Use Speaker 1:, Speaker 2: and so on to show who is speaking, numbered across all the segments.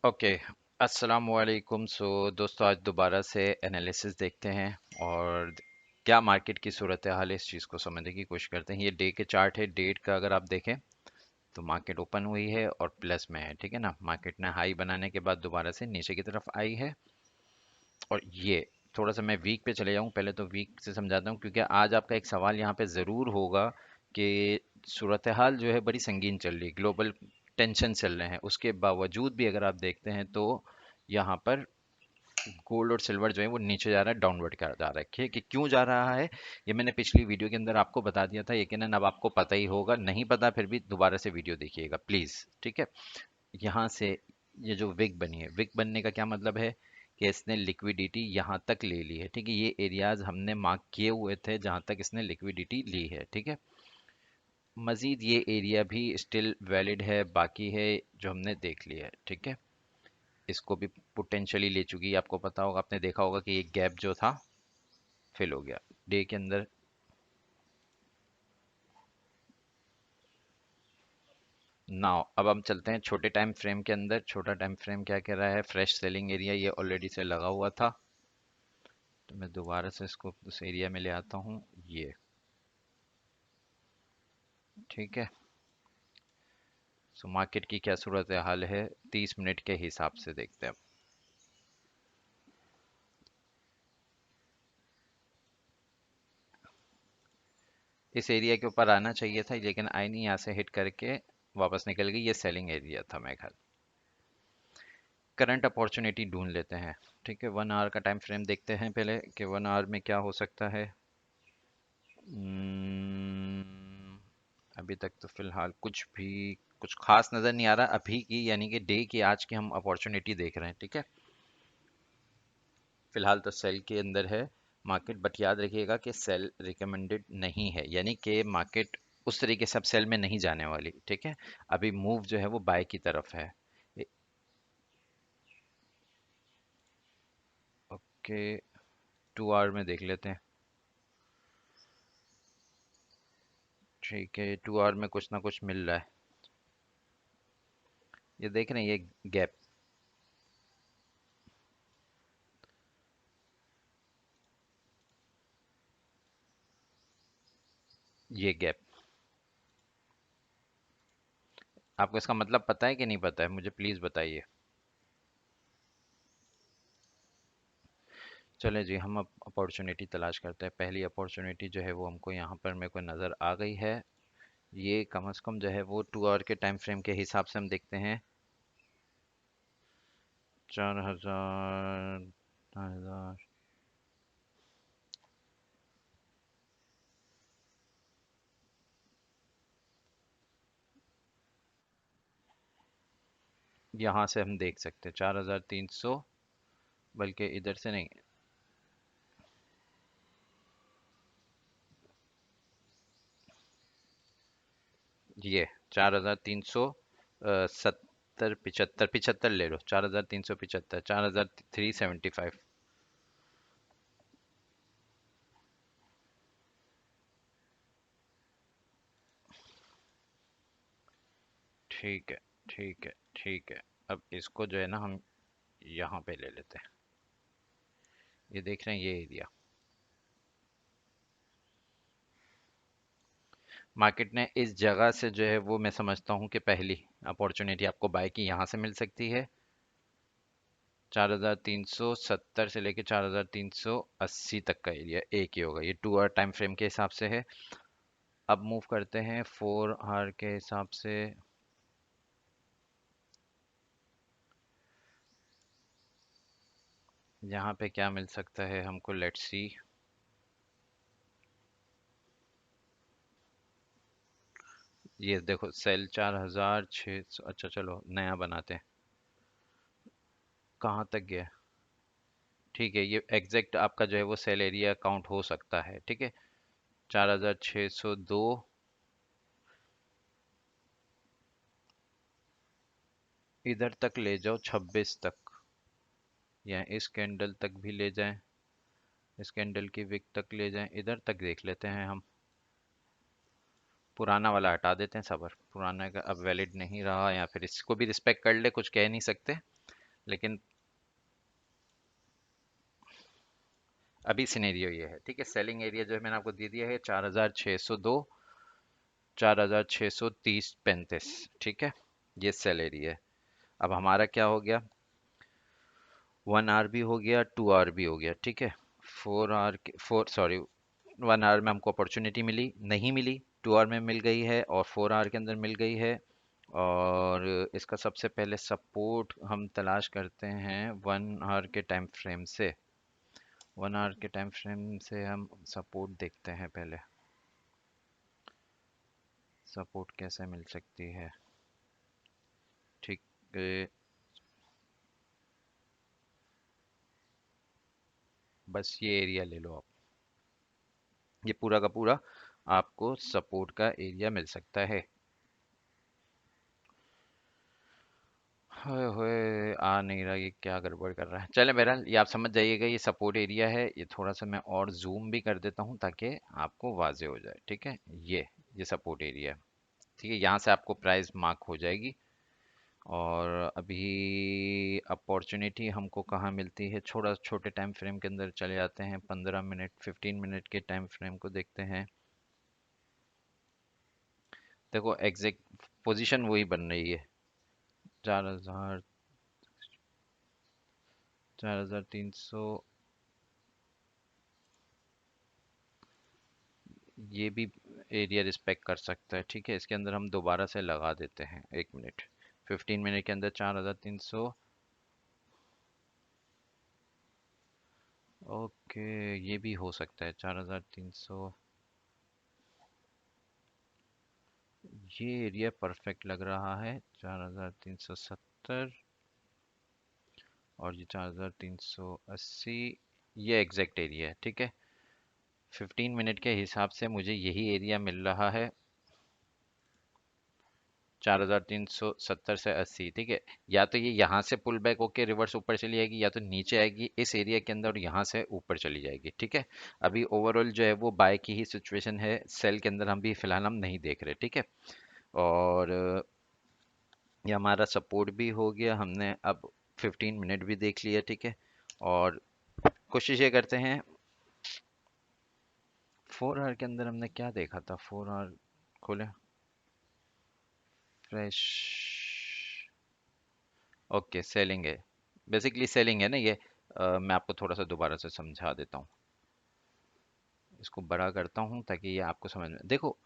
Speaker 1: Okay. अस्सलाम वालेकुम। दोस्तों, आज दोबारा से एनालिसिस देखते हैं और क्या मार्केट की सूरत हाल है इस चीज़ को समझने की कोशिश करते हैं। ये डे के चार्ट है। डेट का अगर आप देखें तो मार्केट ओपन हुई है और प्लस में है, ठीक है ना। मार्केट ने हाई बनाने के बाद दोबारा से नीचे की तरफ आई है। और ये थोड़ा सा मैं वीक पे चले जाऊँ, पहले तो वीक से समझाता हूँ, क्योंकि आज आपका एक सवाल यहाँ पे ज़रूर होगा कि सूरत हाल जो है बड़ी संगीन चल रही, ग्लोबल टेंशन चल रहे हैं, उसके बावजूद भी अगर आप देखते हैं तो यहाँ पर गोल्ड और सिल्वर जो है वो नीचे जा रहा है, डाउनवर्ड जा रहा है। कि क्यों जा रहा है ये मैंने पिछली वीडियो के अंदर आपको बता दिया था, यकीनन अब आपको पता ही होगा। नहीं पता फिर भी दोबारा से वीडियो देखिएगा प्लीज़, ठीक है। यहाँ से ये जो विग बनी है, विग बनने का क्या मतलब है कि इसने लिक्विडिटी यहाँ तक ले ली है, ठीक है। ये एरियाज हमने मार्क किए हुए थे जहाँ तक इसने लिक्विडिटी ली है, ठीक है। मजीद ये एरिया भी स्टिल वैलिड है, बाकी है जो हमने देख लिया है, ठीक है। इसको भी पोटेंशियली ले चुकी है, आपको पता होगा, आपने देखा होगा कि एक गैप जो था फिल हो गया डे के अंदर। नाउ अब हम चलते हैं छोटे टाइम फ्रेम के अंदर। छोटा टाइम फ्रेम क्या कह रहा है? फ्रेश सेलिंग एरिया ये ऑलरेडी से लगा हुआ था, तो मैं दोबारा से इसको उस एरिया में ले आता हूँ, ये, ठीक है। सो मार्केट की क्या सूरत हाल है 30 मिनट के हिसाब से देखते हैं। इस एरिया के ऊपर आना चाहिए था लेकिन आई नहीं, यहाँ से हिट करके वापस निकल गई। ये सेलिंग एरिया था मेरे ख्याल। करंट अपॉर्चुनिटी ढूंढ लेते हैं, ठीक है। 1 आवर का टाइम फ्रेम देखते हैं पहले कि 1 आवर में क्या हो सकता है। Hmm, अभी तक तो फिलहाल कुछ भी कुछ खास नज़र नहीं आ रहा अभी की, यानी कि डे की, आज की हम अपॉर्चुनिटी देख रहे हैं, ठीक है। फिलहाल तो सेल के अंदर है मार्केट, बट याद रखिएगा कि सेल रिकमेंडेड नहीं है, यानी कि मार्केट उस तरीके से अब सेल में नहीं जाने वाली, ठीक है। अभी मूव जो है वो बाय की तरफ है। ओके, 2 आवर में देख लेते हैं, ठीक है। 2 आवर में कुछ ना कुछ मिल रहा है। ये देख रहे हैं, ये गैप, ये गैप, आपको इसका मतलब पता है कि नहीं पता है? मुझे प्लीज़ बताइए। चलें जी, हम अब अपॉर्चुनिटी तलाश करते हैं। पहली अपॉर्चुनिटी जो है वो हमको यहाँ पर मेरे को नज़र आ गई है। ये कम से कम जो है वो 2 आवर के टाइम फ्रेम के हिसाब से हम देखते हैं। 4,000, 4,000, यहाँ से हम देख सकते हैं 4,300, बल्कि इधर से नहीं, ये 4,370, 75, 75 ले लो, 4,375, 4,375। ठीक है, ठीक है, ठीक है। अब इसको जो है ना हम यहाँ पे ले लेते हैं। ये देख रहे हैं ये एरिया, मार्केट ने इस जगह से जो है वो, मैं समझता हूँ कि पहली अपॉर्चुनिटी आपको बाय की यहाँ से मिल सकती है। 4,370 से लेके 4,380 तक का एरिया एक ही होगा। ये 2 आवर टाइम फ्रेम के हिसाब से है। अब मूव करते हैं 4 आवर के हिसाब से। यहाँ पे क्या मिल सकता है हमको, लेट्स सी। ये देखो सेल 4,600, अच्छा चलो नया बनाते हैं। कहाँ तक गया? ठीक है, ये एग्जैक्ट आपका जो है वो सेल एरिया काउंट हो सकता है, ठीक है। 4,602, इधर तक ले जाओ 26 तक, या इस कैंडल तक भी ले जाएं, इस कैंडल की विक तक ले जाएं, इधर तक देख लेते हैं हम। पुराना वाला हटा देते हैं, सबर, पुराना का अब वैलिड नहीं रहा, या फिर इसको भी रिस्पेक्ट कर ले, कुछ कह नहीं सकते। लेकिन अभी सिनेरियो ये है, ठीक है। सेलिंग एरिया जो है मैंने आपको दे दिया है 4602, 4630, 35, ठीक है। ये सेल एरिया है। अब हमारा क्या हो गया, 1 आवर भी हो गया, 2 आवर भी हो गया, ठीक है। 4 आवर, 4 सॉरी, 1 आवर में हमको अपॉर्चुनिटी मिली नहीं मिली, 2 आवर में मिल गई है और 4 आवर के अंदर मिल गई है। और इसका सबसे पहले सपोर्ट हम तलाश करते हैं 1 आवर के टाइम फ्रेम से। 1 आवर के टाइम फ्रेम से हम सपोर्ट देखते हैं पहले, सपोर्ट कैसे मिल सकती है, ठीक है। बस ये एरिया ले लो आप, ये पूरा का पूरा आपको सपोर्ट का एरिया मिल सकता है। होए होए, आ नहीं रहा, ये क्या गड़बड़ कर रहा है। चले बहरहाल, ये आप समझ जाइएगा, ये सपोर्ट एरिया है। ये थोड़ा सा मैं और जूम भी कर देता हूँ ताकि आपको वाजे हो जाए, ठीक है। ये सपोर्ट एरिया है, ठीक है। यहाँ से आपको प्राइस मार्क हो जाएगी। और अभी अपॉर्चुनिटी हमको कहाँ मिलती है, छोटा छोटे टाइम फ्रेम के अंदर चले जाते हैं, 15 मिनट 15 मिनट के टाइम फ्रेम को देखते हैं। देखो एग्जैक्ट पोजीशन वही बन रही है, 4000, 4300। ये भी एरिया रिस्पेक्ट कर सकता है, ठीक है। इसके अंदर हम दोबारा से लगा देते हैं, 1 मिनट, 15 मिनट के अंदर 4300। ओके, ये भी हो सकता है 4300। ये एरिया परफेक्ट लग रहा है, 4370 और ये 4380। ये एग्जैक्ट एरिया है, ठीक है। 15 मिनट के हिसाब से मुझे यही एरिया मिल रहा है, 4370 से 80, ठीक है। या तो ये यहाँ से पुल बैक होके रिवर्स ऊपर चली जाएगी, या तो नीचे आएगी इस एरिया के अंदर और यहाँ से ऊपर चली जाएगी, ठीक है। अभी ओवरऑल जो है वो बाय की ही सिचुएशन है, सेल के अंदर हम भी फिलहाल हम नहीं देख रहे, ठीक है। और ये हमारा सपोर्ट भी हो गया, हमने अब 15 मिनट भी देख लिया, ठीक है। और कोशिश ये करते हैं, 4 आवर के अंदर हमने क्या देखा था, 4 आवर खोले, फ्रेश, ओके सेलिंग है, बेसिकली सेलिंग है ना ये। मैं आपको थोड़ा सा दोबारा से समझा देता हूँ, इसको बड़ा करता हूँ ताकि ये आपको समझ में देखो।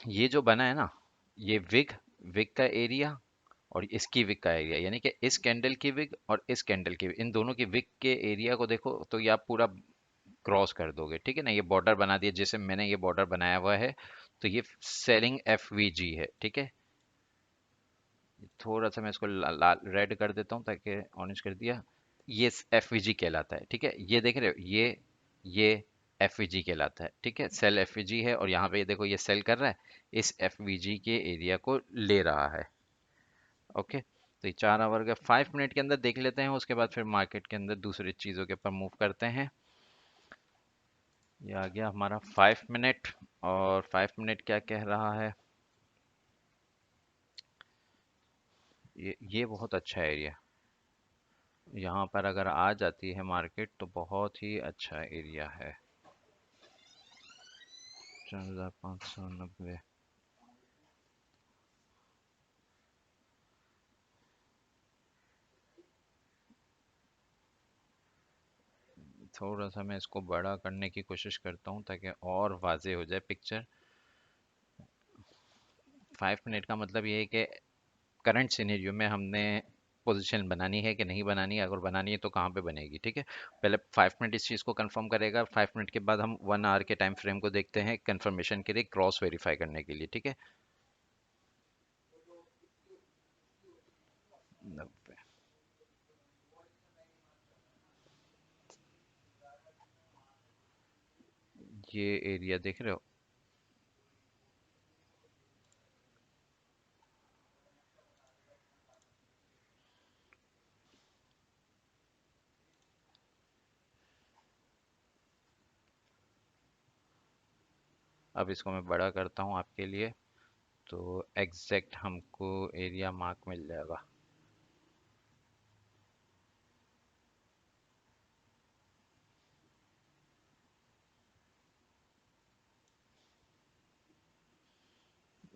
Speaker 1: ये जो बना है ना, ये विग, विग का एरिया और इसकी विग का एरिया, यानी कि इस कैंडल की विग और इस कैंडल की विग, इन दोनों की विग के एरिया को देखो तो ये आप पूरा क्रॉस कर दोगे, ठीक है ना। ये बॉर्डर बना दिया, जैसे मैंने ये बॉर्डर बनाया हुआ है, तो ये सेलिंग एफ वी जी है, ठीक है। थोड़ा सा मैं इसको लाल रेड कर देता हूँ ताकि ऑरेंज कर दिया। ये एफ वी जी कहलाता है, ठीक है। ये देख रहे हो, ये एफ वी जी कहलाता है, ठीक है। सेल एफ वी जी है और यहाँ पे ये देखो, ये सेल कर रहा है, इस एफ वी जी के एरिया को ले रहा है, ओके। तो ये 4 आवर का 5 मिनट के अंदर देख लेते हैं, उसके बाद फिर मार्केट के अंदर दूसरी चीज़ों के ऊपर मूव करते हैं। ये आ गया हमारा 5 मिनट, और 5 मिनट क्या कह रहा है, ये बहुत अच्छा एरिया, यहाँ पर अगर आ जाती है मार्केट तो बहुत ही अच्छा एरिया है। 4590, थोड़ा सा मैं इसको बड़ा करने की कोशिश करता हूँ ताकि और वाजे हो जाए पिक्चर। 5 मिनट का मतलब ये है कि करंट सिनेरियो में हमने पोजीशन बनानी है कि नहीं बनानी है, अगर बनानी है तो कहाँ पे बनेगी, ठीक है। पहले 5 मिनट इस चीज़ को कंफर्म करेगा, 5 मिनट के बाद हम 1 आवर के टाइम फ्रेम को देखते हैं कंफर्मेशन के लिए, क्रॉस वेरीफाई करने के लिए, ठीक है। 90, ये एरिया देख रहे हो, अब इसको मैं बड़ा करता हूँ आपके लिए, तो एग्जैक्ट हमको एरिया मार्क मिल जाएगा।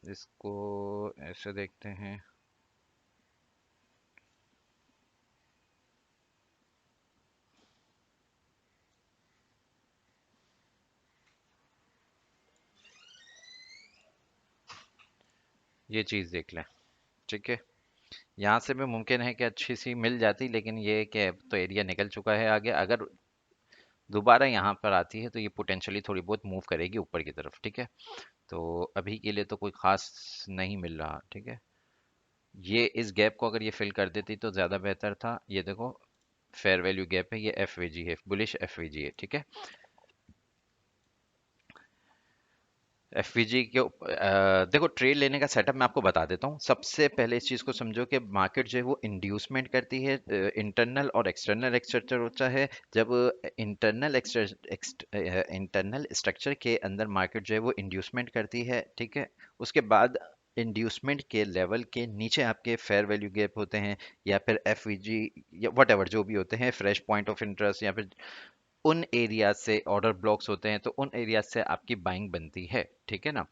Speaker 1: इसको ऐसे देखते हैं। ये चीज़ देख लें। ठीक है, यहाँ से भी मुमकिन है कि अच्छी सी मिल जाती, लेकिन ये है कि अब तो एरिया निकल चुका है आगे। अगर दोबारा यहाँ पर आती है तो ये पोटेंशियली थोड़ी बहुत मूव करेगी ऊपर की तरफ। ठीक है, तो अभी के लिए तो कोई खास नहीं मिल रहा। ठीक है, ये इस गैप को अगर ये फिल कर देती तो ज़्यादा बेहतर था। ये देखो, फेयर वैल्यू गैप है, ये एफ है, बुलिश एफ है। ठीक है, एफवीजी के देखो, ट्रेड लेने का सेटअप मैं आपको बता देता हूँ। सबसे पहले इस चीज़ को समझो कि मार्केट जो है वो इंड्यूसमेंट करती है, इंटरनल और एक्सटर्नल स्ट्रक्चर होता है। जब इंटरनल स्ट्रक्चर के अंदर मार्केट जो है वो इंड्यूसमेंट करती है, ठीक है, उसके बाद इंड्यूसमेंट के लेवल के नीचे आपके फेयर वैल्यू गैप होते हैं, या फिर एफवीजी, या वट जो भी होते हैं, फ्रेश पॉइंट ऑफ इंटरेस्ट, या फिर उन एरिया से ऑर्डर ब्लॉक्स होते हैं, तो उन एरिया से आपकी बाइंग बनती है। ठीक है ना।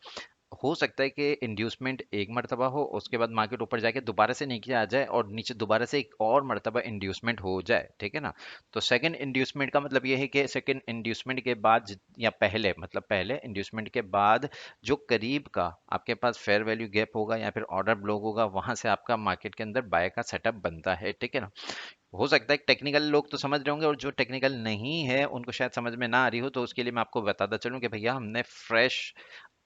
Speaker 1: हो सकता है कि इंड्यूसमेंट एक मर्तबा हो, उसके बाद मार्केट ऊपर जाके दोबारा से नीचे आ जाए और नीचे दोबारा से एक और मर्तबा इंड्यूसमेंट हो जाए। ठीक है ना। तो सेकंड इंड्यूसमेंट का मतलब ये है कि सेकंड इंड्यूसमेंट के बाद या पहले, मतलब पहले इंड्यूसमेंट के बाद जो करीब का आपके पास फेयर वैल्यू गैप होगा या फिर ऑर्डर ब्लॉक होगा, वहां से आपका मार्केट के अंदर बाय का सेटअप बनता है। ठीक है ना। हो सकता है टेक्निकल लोग तो समझ रहे होंगे, और जो टेक्निकल नहीं है उनको शायद समझ में ना आ रही हो, तो उसके लिए मैं आपको बताता चलूं कि भैया हमने फ्रेश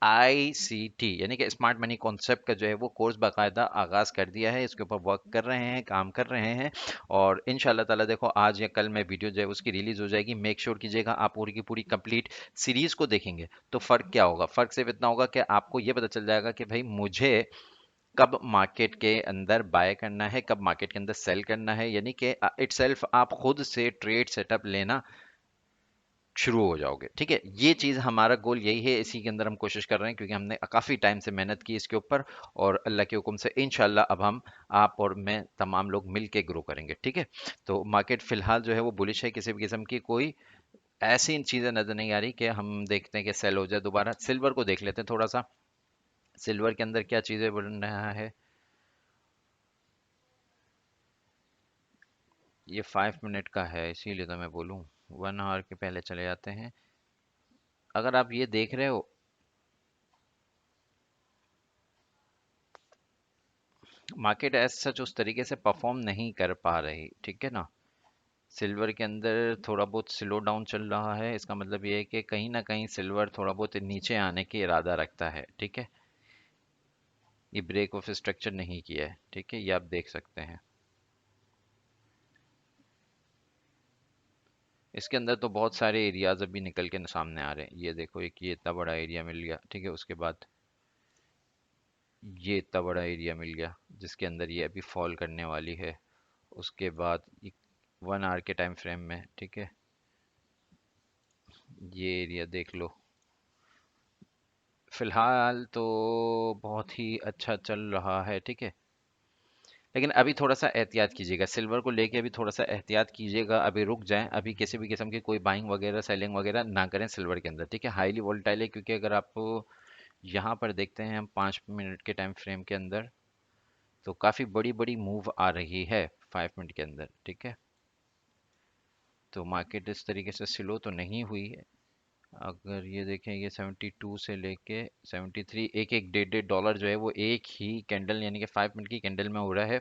Speaker 1: ICT यानी कि स्मार्ट मनी कॉन्सेप्ट का जो है वो कोर्स बाकायदा आगाज कर दिया है। इसके ऊपर वर्क कर रहे हैं, काम कर रहे हैं, और इंशाल्लाह ताला देखो आज या कल में वीडियो जो है उसकी रिलीज हो जाएगी। मेक श्योर कीजिएगा आप पूरी की पूरी कंप्लीट सीरीज को देखेंगे। तो फर्क क्या होगा? फर्क सिर्फ इतना होगा कि आपको ये पता चल जाएगा कि भाई मुझे कब मार्केट के अंदर बाय करना है, कब मार्केट के अंदर सेल करना है, यानी कि इटसेल्फ आप खुद से ट्रेड सेटअप लेना शुरू हो जाओगे। ठीक है, ये चीज हमारा गोल यही है, इसी के अंदर हम कोशिश कर रहे हैं, क्योंकि हमने काफी टाइम से मेहनत की इसके ऊपर, और अल्लाह के हुक्म से इंशाल्लाह अब हम, आप और मैं, तमाम लोग मिल के ग्रो करेंगे। ठीक है, तो मार्केट फिलहाल जो है वो बुलिश है, किसी भी किस्म की कोई ऐसी चीजें नजर नहीं आ रही कि हम देखते हैं कि सेल हो जाए दोबारा। सिल्वर को देख लेते हैं थोड़ा सा। सिल्वर के अंदर क्या चीजें बन रहा है। ये 5 मिनट का है, इसीलिए तो मैं बोलूँ 1 आवर के पहले चले जाते हैं। अगर आप ये देख रहे हो, मार्केट एज सच उस तरीके से परफॉर्म नहीं कर पा रही। ठीक है ना। सिल्वर के अंदर थोड़ा बहुत स्लो डाउन चल रहा है, इसका मतलब ये है कि कहीं ना कहीं सिल्वर थोड़ा बहुत नीचे आने की इरादा रखता है। ठीक है, ये ब्रेक ऑफ स्ट्रक्चर नहीं किया है। ठीक है, ये आप देख सकते हैं। इसके अंदर तो बहुत सारे एरियाज अभी निकल के सामने आ रहे हैं। ये देखो, एक ये इतना बड़ा एरिया मिल गया। ठीक है, उसके बाद ये इतना बड़ा एरिया मिल गया जिसके अंदर ये अभी फॉल करने वाली है। उसके बाद 1 आवर के टाइम फ्रेम में, ठीक है, ये एरिया देख लो। फिलहाल तो बहुत ही अच्छा चल रहा है। ठीक है, लेकिन अभी थोड़ा सा एहतियात कीजिएगा, सिल्वर को लेके अभी थोड़ा सा एहतियात कीजिएगा। अभी रुक जाएं, अभी किसी भी किस्म की कोई बाइंग वगैरह सेलिंग वगैरह ना करें सिल्वर के अंदर। ठीक है, हाईली वोलेटाइल है, क्योंकि अगर आप यहाँ पर देखते हैं हम 5 मिनट के टाइम फ्रेम के अंदर, तो काफ़ी बड़ी बड़ी मूव आ रही है 5 मिनट के अंदर। ठीक है, तो मार्केट इस तरीके से स्लो तो नहीं हुई है। अगर ये देखें, ये 72 से लेके 73, एक एक डेढ़ डेढ़ डॉलर जो है वो एक ही कैंडल यानी कि 5 मिनट की कैंडल में हो रहा है।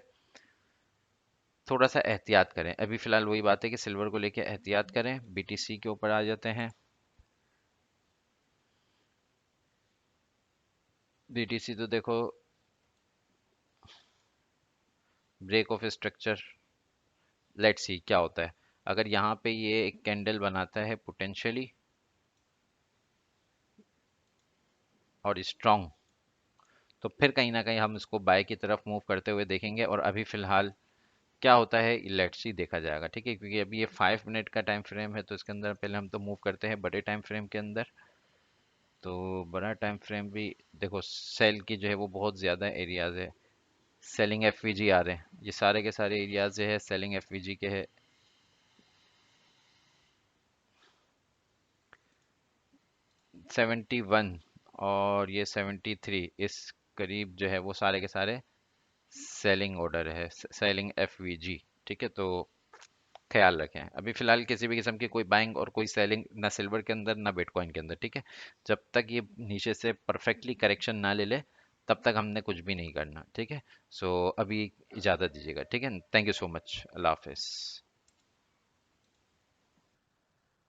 Speaker 1: थोड़ा सा एहतियात करें। अभी फिलहाल वही बात है कि सिल्वर को लेके एहतियात करें। BTC के ऊपर आ जाते हैं। BTC तो देखो, break of structure, let's see क्या होता है। अगर यहाँ पे ये एक कैंडल बनाता है पोटेंशियली और स्ट्रांग, तो फिर कहीं ना कहीं हम इसको बाय की तरफ मूव करते हुए देखेंगे। और अभी फिलहाल क्या होता है लेट्स सी, देखा जाएगा। ठीक है, क्योंकि अभी ये 5 मिनट का टाइम फ्रेम है, तो इसके अंदर पहले हम तो मूव करते हैं बड़े टाइम फ्रेम के अंदर। तो बड़ा टाइम फ्रेम भी देखो, सेल की जो है वो बहुत ज़्यादा एरियाज है। सेलिंग एफवीजी आ रहे हैं, ये सारे के सारे एरियाज जो है सेलिंग एफवीजी के है। 71 और ये 73, इस करीब जो है वो सारे के सारे सेलिंग ऑर्डर है, सेलिंग एफवीजी। ठीक है, तो ख्याल रखें, अभी फिलहाल किसी भी किस्म की कोई बाइंग और कोई सेलिंग ना सिल्वर के अंदर ना बिटकॉइन के अंदर। ठीक है, जब तक ये नीचे से परफेक्टली करेक्शन ना ले ले तब तक हमने कुछ भी नहीं करना। ठीक है, सो अभी इजाज़त दीजिएगा। ठीक है, थैंक यू सो मच, अल्लाह हाफिज़।